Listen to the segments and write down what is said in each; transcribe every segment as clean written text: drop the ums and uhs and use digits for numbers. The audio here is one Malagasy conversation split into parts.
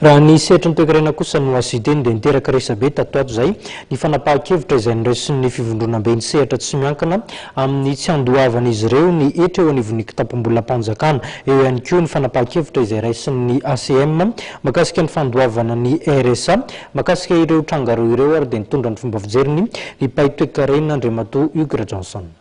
Raha ny sehatra ny toe-karena kosa no asideny dia niteraka resabe tatoato zay ny fanapaha-kevitra izay niraisin'ny Fivondronan'ny sehatra tsy miankina amin'ny tsy handoavana izy ireo ny hetra eo anivon'ny kitapom-bolam-panjakana. Eo ihany koa ny fanapaha-kevitra izay raisin'ny ACM mahakasika ny fandoavana ny RSA mahakasika ireo tranga roa ireo ary dia nitondra ny fomba fijeriny ny mpahay toe-karena Andriamatoa Hugues Rajaonson.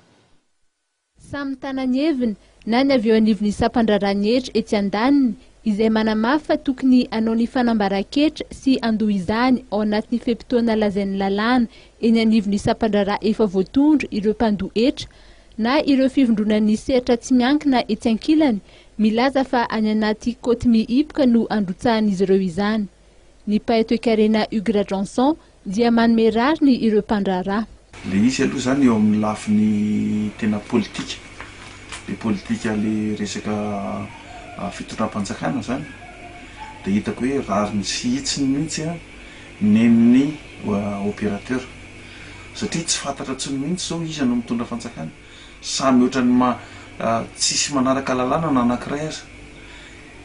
Samy tanany heviny na ny avy eo anivon'ny sampandrarany hetra etsy andaniny izay manamafy fa tokony anao ny fanambara-ketra sy handoa izany ao anatin'ny fe-potoana lazain'ny lalàna eny anivon'ny sampandrarà efa voatondro ireo mpandoa hetra na ireo fivondronan'ny sehatra tsy miankina etsy ankilany milaza fa any anaty kôty mihipoka no androtsahan'izy ireo izany. Ny mpahay toe-karena Hugues Rajaonson dia manome rariny ireo mpandrarà. Le izy aloha zany eo amin'ny lafiny tena politika. Le politika le resaka fitondram-panjakana zany dia hitako hoe rariny sy hitsiny mihitsy nen'ny opérateur satria tsy fantatra tsony mihitsy zao izy no mitondra fanjakana samy ohatrany tsisy manaraka lalàna na anankiray aza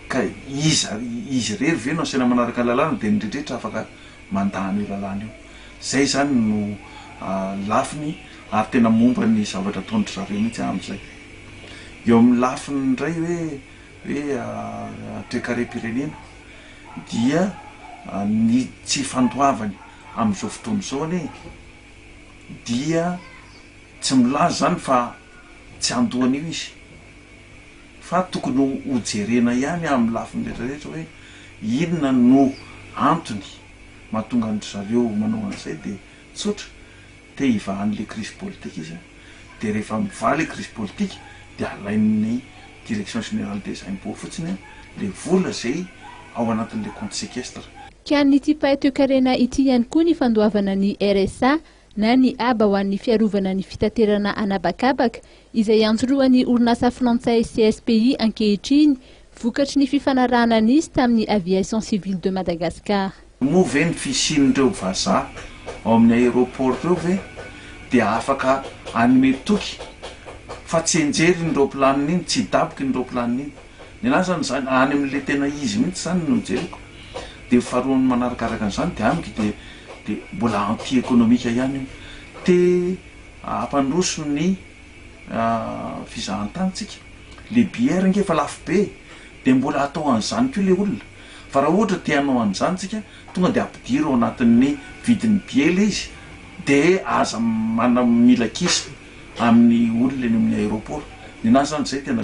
ka izy rery ve no asena manaraka lalàna dia nindrehetra afaka mandany io lalàna io. Zay zany no lafiny ary tena momba ny zavatra ataon'ny zareo mihitsy amin'izay. Eo amin'ny lafiny indray hoe toe-karena dia ny tsy fandoavany amin'izao fotoana izao anie dia tsy milaza zany fa tsy handoana io izy fa tokony ho jerena ihany amin'ny lafiny rehetrarehetra hoe inona no antony mahatonga ny zareo manao an'izay dia tsotra te hivahan'le crise politique izy dia rehefa mivaha le crise politique dia alain'ny direction générale des impôts fotsiny le vola zay ao anatin'le compte séquestre. Kian'ity mpahay toe-karena ity ihany koa ny fandoavana ny RSA na ny aba ho an'ny fiarovana ny fitaterana anabakabaka izay anjoroan'ny orinasa frantsay CSPI ankehitriny vokatry ny fifanarahana nisy tamin'ny aviation civile de Madagascar. Moa ve ny fisin'ireo vazaha ao amin'ny aéroport reo ve dia afaka anome toky fa tsy enjery ny roplaniny iny, tsy daboky ny roplaniny iny. Ny anazy zany any amin'le tena izy mihitsy zany no jereko. Dia faharoany manarakaraka an'izany dia amiko dia mbola anti économique ihany io. Te ampandroso ny fizahan-tanitsika. Le bière ngefa lafo be dia mbola atao an'izany koa le olona. Fa raha ohatra te hanao an'izany tsika tonga dia ampidiro ao anatin'ny vidiny biela izy dia aza mila kisa amin'ny olona eny amin'ny aéroport. Ny anazy zany zay tena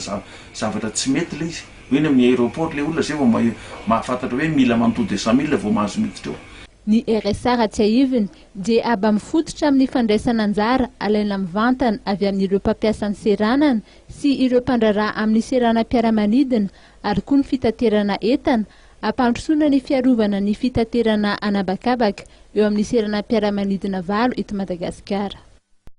zavatra tsy mety le izy. Hoe eny amin'ny aéroport le olona zay vao mahafantatra hoe mila mantody 100 000 vao mahazo miditra eo. Ny RSA raha tsy ahiviny dia aba mifototra amin'ny fandraisana anjara alaina mivantana avy amin'ireo mpampiasan'ny seranana sy ireo mpandrarà amin'ny seranam-piaramanidina ary koa ny fitaterana entana ampandrosoana ny fiarovana ny fitaterana anabakabaka eo amin'ny seranam-piaramanidina 8 eto Madagasikara.